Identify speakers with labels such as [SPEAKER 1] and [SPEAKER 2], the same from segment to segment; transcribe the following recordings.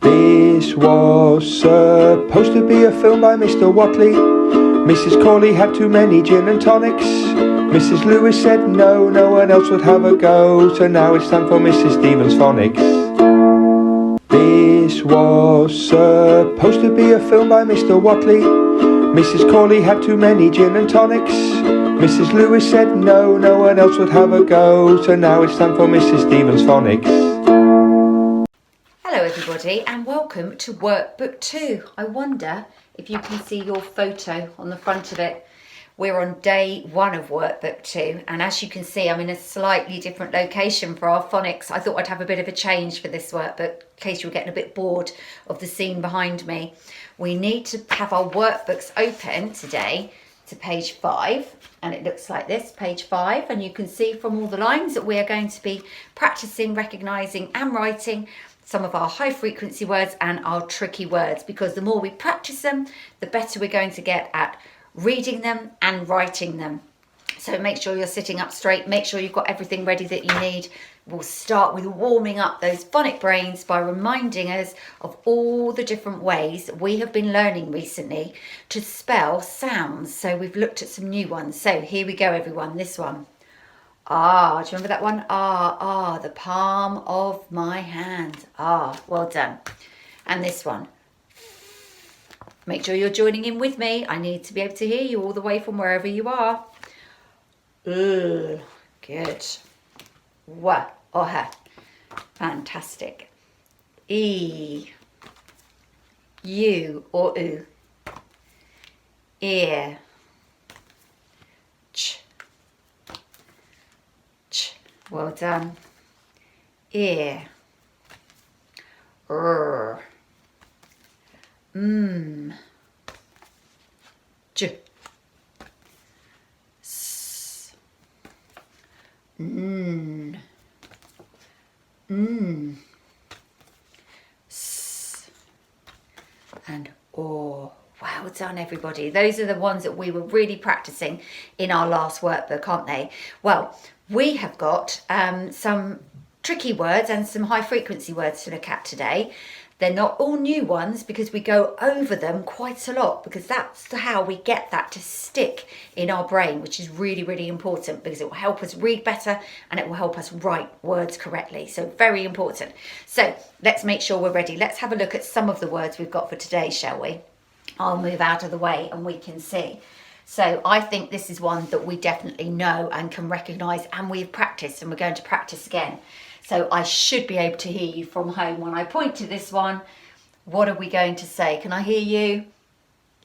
[SPEAKER 1] This was supposed to be a film by Mr. Watley. Mrs. Corley had too many gin and tonics. Mrs. Lewis said no, no one else would have a go. So now it's time for Mrs. Stevens' Phonics. This was supposed to be a film by Mr. Watley. Mrs. Corley had too many gin and tonics. Mrs. Lewis said no, no one else would have a go. So now it's time for Mrs. Stevens' Phonics.
[SPEAKER 2] Hello everybody and welcome to Workbook 2. I wonder if you can see your photo on the front of it. We're on day 1 of Workbook 2 and as you can see I'm in a slightly different location for our phonics. I thought I'd have a bit of a change for this workbook in case you were getting a bit bored of the scene behind me. We need to have our workbooks open today to page 5 and it looks like this, page 5, and you can see from all the lines that we are going to be practicing, recognising and writing some of our high frequency words and our tricky words, because the more we practice them, the better we're going to get at reading them and writing them. So make sure you're sitting up straight, make sure you've got everything ready that you need. We'll start with warming up those phonic brains by reminding us of all the different ways that we have been learning recently to spell sounds. So we've looked at some new ones. So here we go everyone, this one. Ah, do you remember that one? Ah, the palm of my hand. Ah, well done. And this one. Make sure you're joining in with me. I need to be able to hear you all the way from wherever you are. Good. Wa, oha. Fantastic. E. U or oo. Ear. Ch. Well done. Ear. R. J. S. N. S. And O. Well done everybody. Those are the ones that we were really practicing in our last workbook, aren't they? Well, we have got some tricky words and some high frequency words to look at today. They're not all new ones because we go over them quite a lot, because that's how we get that to stick in our brain, which is really, really important because it will help us read better and it will help us write words correctly. So very important. So let's make sure we're ready. Let's have a look at some of the words we've got for today, shall we? I'll move out of the way and we can see. So I think this is one that we definitely know and can recognise, and we've practiced and we're going to practice again. So I should be able to hear you from home. When I point to this one, what are we going to say? Can I hear you?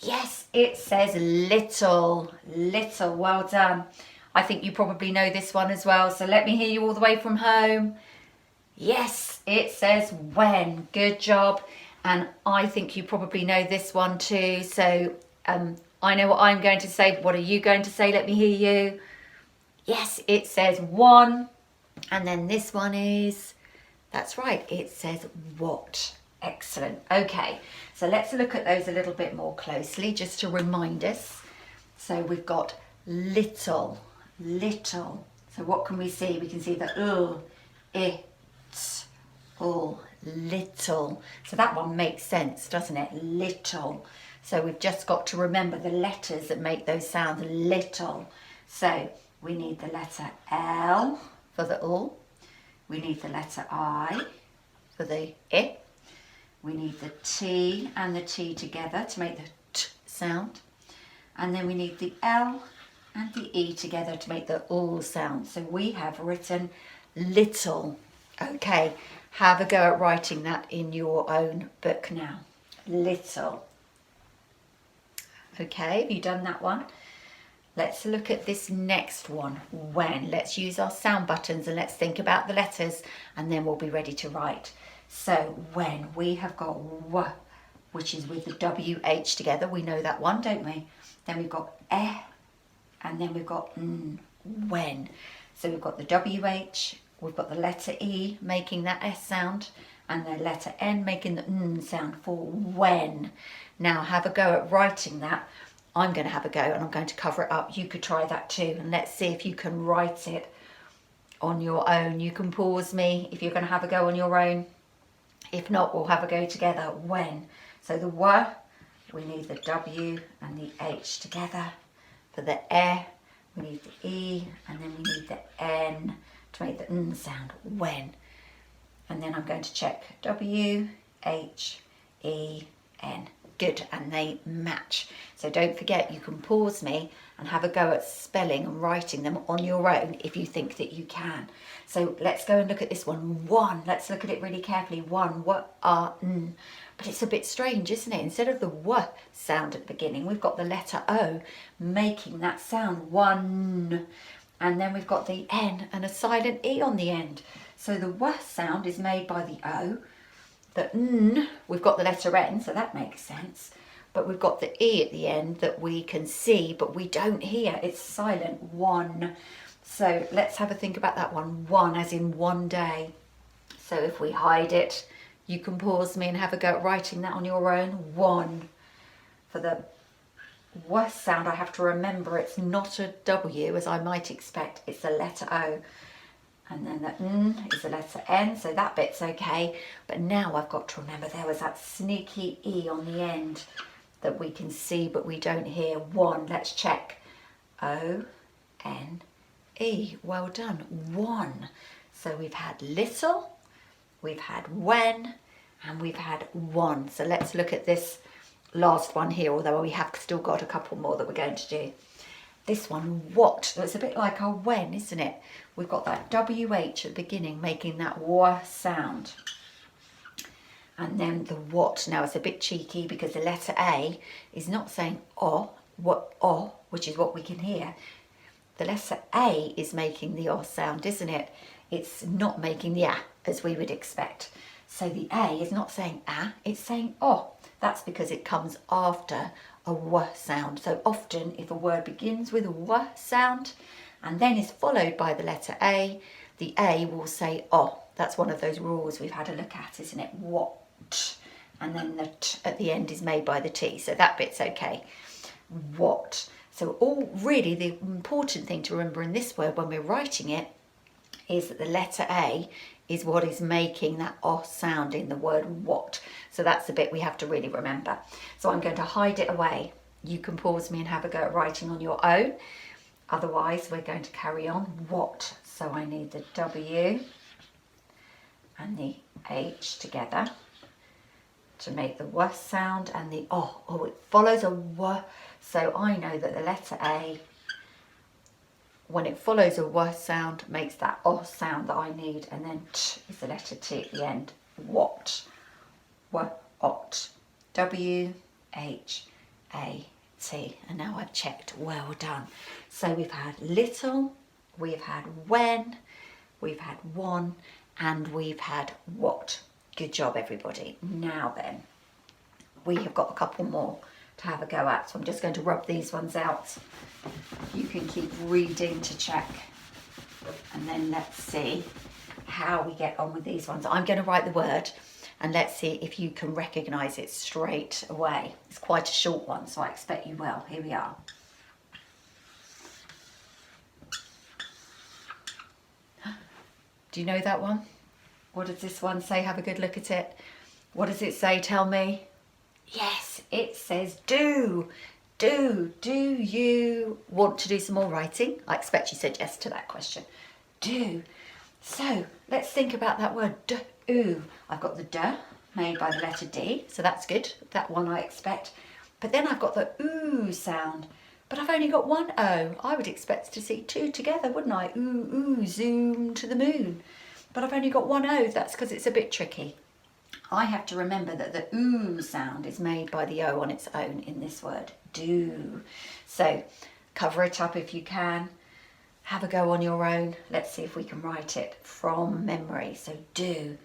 [SPEAKER 2] Yes, it says little, little. Well done. I think you probably know this one as well. So let me hear you all the way from home. Yes, it says when. Good job. And I think you probably know this one too. So I know what I'm going to say. What are you going to say? Let me hear you. Yes, it says one. And then this one is, that's right, it says what. Excellent. Okay, so let's look at those a little bit more closely just to remind us. So we've got little, little. So what can we see? We can see the it, little. So that one makes sense, doesn't it? Little. So we've just got to remember the letters that make those sounds little. So we need the letter L for the U. We need the letter I for the I. We need the T and the T together to make the T sound. And then we need the L and the E together to make the U sound. So we have written little. Okay, have a go at writing that in your own book now. Little. Okay, have you done that one? Let's look at this next one, when. Let's use our sound buttons and let's think about the letters and then we'll be ready to write. So when, we have got W, which is with the WH together. We know that one, don't we? Then we've got E and then we've got N, when. So we've got the WH, we've got the letter E making that S sound and the letter N making the N sound for when. Now have a go at writing that. I'm going to have a go and I'm going to cover it up. You could try that too and let's see if you can write it on your own. You can pause me if you're going to have a go on your own. If not, we'll have a go together. When. So the W, we need the W and the H together. For the E, we need the E, and then we need the N to make the N sound. When. And then I'm going to check W, H, E, N. Good, and they match. So don't forget, you can pause me and have a go at spelling and writing them on your own if you think that you can. So let's go and look at this one. One. Let's look at it really carefully. One. N. But it's a bit strange, isn't it? Instead of the W sound at the beginning, we've got the letter O making that sound. One. And then we've got the N and a silent E on the end. So the W sound is made by the O. The N, we've got the letter N, so that makes sense. But we've got the E at the end that we can see, but we don't hear. It's silent. One. So let's have a think about that one. One as in one day. So if we hide it, you can pause me and have a go at writing that on your own. One. For the W sound, I have to remember it's not a W as I might expect. It's a letter O. And then the N is the letter N, so that bit's okay. But now I've got to remember there was that sneaky E on the end that we can see but we don't hear. One. Let's check. O, N, E. Well done. One. So we've had little, we've had when, and we've had one. So let's look at this last one here, although we have still got a couple more that we're going to do. This one, what? It's a bit like our when, isn't it? We've got that WH at the beginning making that W sound. And then the what. Now it's a bit cheeky because the letter A is not saying O, which is what we can hear. The letter A is making the O sound, isn't it? It's not making the A as we would expect. So the A is not saying A, it's saying O. That's because it comes after a W sound. So often if a word begins with a W sound and then is followed by the letter A, the A will say O. That's one of those rules we've had a look at, isn't it? What? And then the T at the end is made by the T. So that bit's okay. What? So really the important thing to remember in this word when we're writing it is that the letter A is what is making that O sound in the word what. So that's the bit we have to really remember. So I'm going to hide it away. You can pause me and have a go at writing on your own. Otherwise, we're going to carry on. What? So I need the W and the H together to make the W sound and the O. Oh, it follows a W. So I know that the letter A, when it follows a W sound, makes that O sound that I need, and then T is the letter T at the end. What? What? W, H, A, T. And now I've checked. Well done. So we've had little, we've had when, we've had one, and we've had what. Good job, everybody. Now then, we have got a couple more to have a go at. So I'm just going to rub these ones out. You can keep reading to check. And then let's see how we get on with these ones. I'm going to write the word and let's see if you can recognise it straight away. It's quite a short one, so I expect you will. Here we are. Do you know that one? What does this one say? Have a good look at it. What does it say? Tell me. Yes, it says do. Do you want to do some more writing? I expect you said yes to that question. Do. So let's think about that word do. I've got the d made by the letter D, so that's good. That one I expect. But then I've got the oo sound, but I've only got one O. I would expect to see two together, wouldn't I? Ooh, zoom to the moon. But I've only got one O. That's because it's a bit tricky. I have to remember that the oo sound is made by the O on its own in this word, do. So cover it up if you can. Have a go on your own. Let's see if we can write it from memory. So do.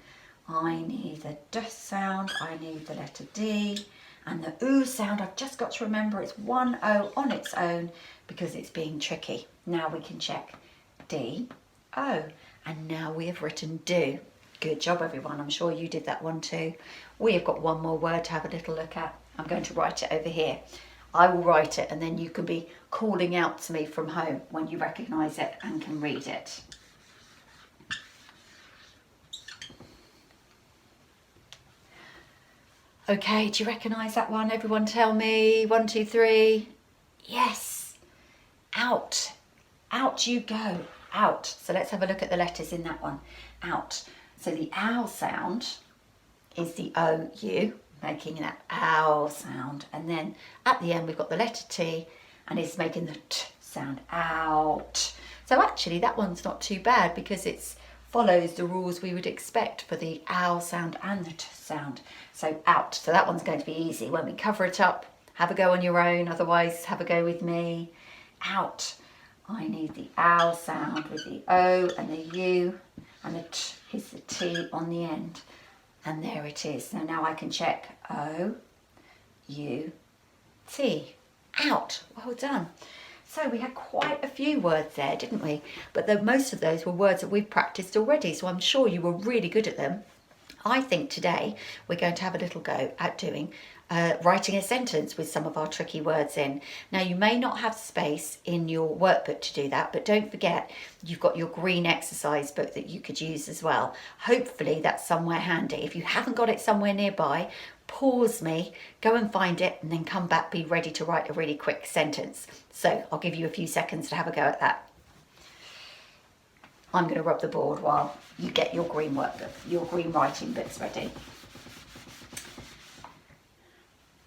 [SPEAKER 2] I need the D sound. I need the letter D. And the oo sound, I've just got to remember it's one O on its own because it's being tricky. Now we can check D, O. And now we have written do. Good job, everyone. I'm sure you did that one too. We have got one more word to have a little look at. I'm going to write it over here. I will write it and then you can be calling out to me from home when you recognise it and can read it. Okay, do you recognise that one? Everyone tell me. 1, 2, 3. Yes. Out. Out you go. Out. So let's have a look at the letters in that one. Out. So the ow sound is the O-U, making that ow sound. And then at the end we've got the letter T and it's making the T sound, out. So actually that one's not too bad because it follows the rules we would expect for the ow sound and the T sound. So out. So that one's going to be easy. When we cover it up, have a go on your own, otherwise have a go with me. Out. I need the ow sound with the O and the U, and the T is the T on the end. And there it is. So now I can check O, U, T. Out. Well done. So we had quite a few words there, didn't we? But most of those were words that we've practiced already, so I'm sure you were really good at them. I think today we're going to have a little go at doing writing a sentence with some of our tricky words in. Now you may not have space in your workbook to do that, but don't forget you've got your green exercise book that you could use as well. Hopefully that's somewhere handy. If you haven't got it somewhere nearby, pause me, go and find it, and then come back, be ready to write a really quick sentence. So I'll give you a few seconds to have a go at that. I'm going to rub the board while you get your green workbook, your green writing books ready.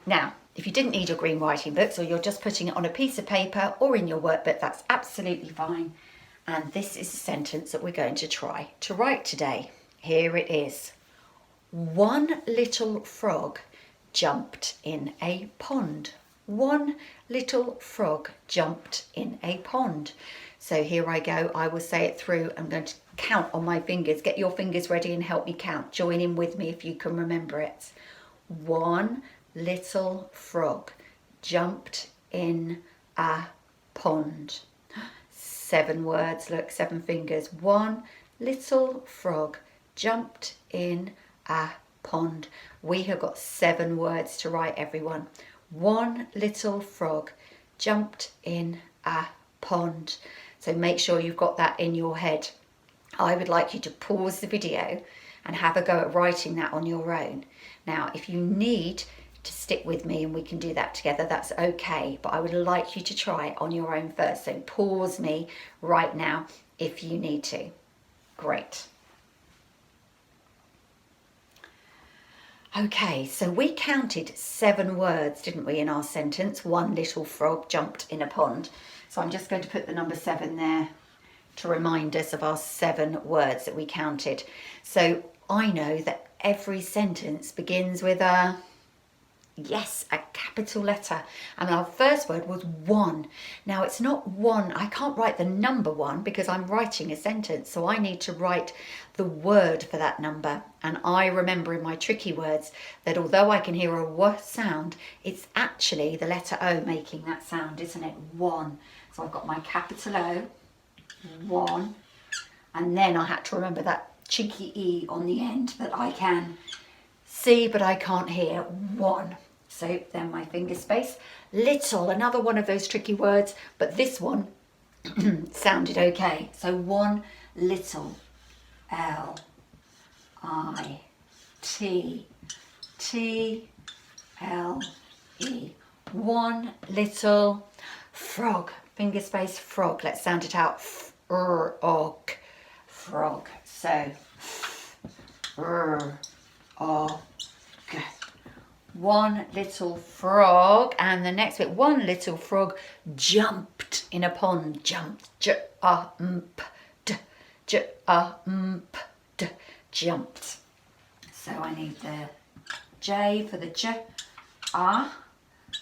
[SPEAKER 2] Now, if you didn't need your green writing books or you're just putting it on a piece of paper or in your workbook, that's absolutely fine. And this is a sentence that we're going to try to write today. Here it is. One little frog jumped in a pond. One little frog jumped in a pond. So here I go. I will say it through. I'm going to count on my fingers. Get your fingers ready and help me count. Join in with me if you can remember it. One little frog jumped in a pond. 7 words. Look, 7 fingers. One little frog jumped in a pond. We have got 7 words to write, everyone. One little frog jumped in a pond. So make sure you've got that in your head. I would like you to pause the video and have a go at writing that on your own. Now, if you need to stick with me and we can do that together, that's okay. But I would like you to try it on your own first. So pause me right now if you need to. Great. Okay, so we counted 7 words, didn't we, in our sentence? One little frog jumped in a pond. So I'm just going to put the number 7 there to remind us of our 7 words that we counted. So I know that every sentence begins with a capital letter. And our first word was one. Now it's not one, I can't write the number 1 because I'm writing a sentence. So I need to write the word for that number. And I remember in my tricky words that although I can hear a W sound, it's actually the letter O making that sound, isn't it? One. So I've got my capital O, 1. And then I had to remember that cheeky E on the end that I can see but I can't hear. 1. So then my finger space. Little, another one of those tricky words, but this one sounded okay. So one little, L, I, T, T, L, E. One little frog, finger space frog. Let's sound it out. Og, frog. So, og. One little frog, and the next bit, one little frog jumped in a pond. Jumped, jumped. So I need the J for the J,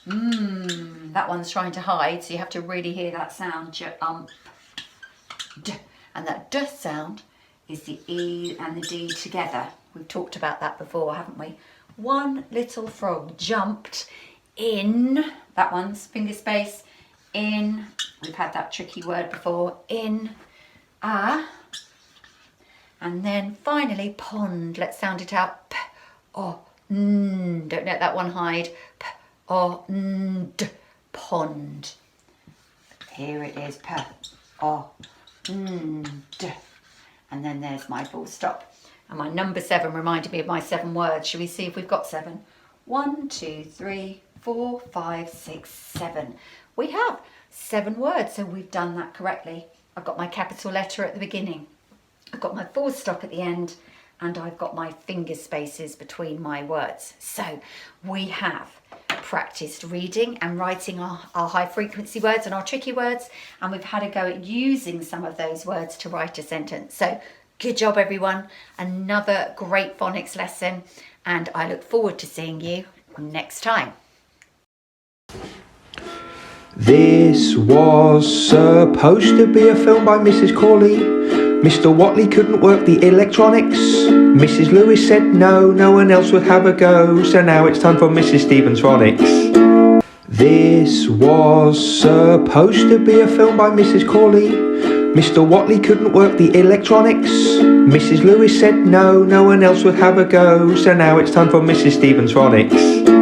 [SPEAKER 2] that one's trying to hide, so you have to really hear that sound. D. And that D sound is the E and the D together. We've talked about that before, haven't we? One little frog jumped in, that one's finger space, in, we've had that tricky word before, in, and then finally pond. Let's sound it out. P, o, n, don't let that one hide. P, o, n, d, pond. Here it is, P, o, n, d. And then there's my full stop. And my number 7 reminded me of my 7 words. Shall we see if we've got 7? 1, 2, 3, 4, 5, 6, 7. We have 7 words, so we've done that correctly. I've got my capital letter at the beginning, I've got my full stop at the end, and I've got my finger spaces between my words. So we have practiced reading and writing our high frequency words and our tricky words, and we've had a go at using some of those words to write a sentence. So good job everyone, another great phonics lesson, and I look forward to seeing you next time.
[SPEAKER 1] This was supposed to be a film by Mrs. Corley. Mr. Watley couldn't work the electronics. Mrs. Lewis said no, no one else would have a go. So now it's time for Mrs. Stevens Phonics. This was supposed to be a film by Mrs. Corley. Mr. Watley couldn't work the electronics. Mrs. Lewis said no, no one else would have a go. So now it's time for Mrs. Stevens Phonics.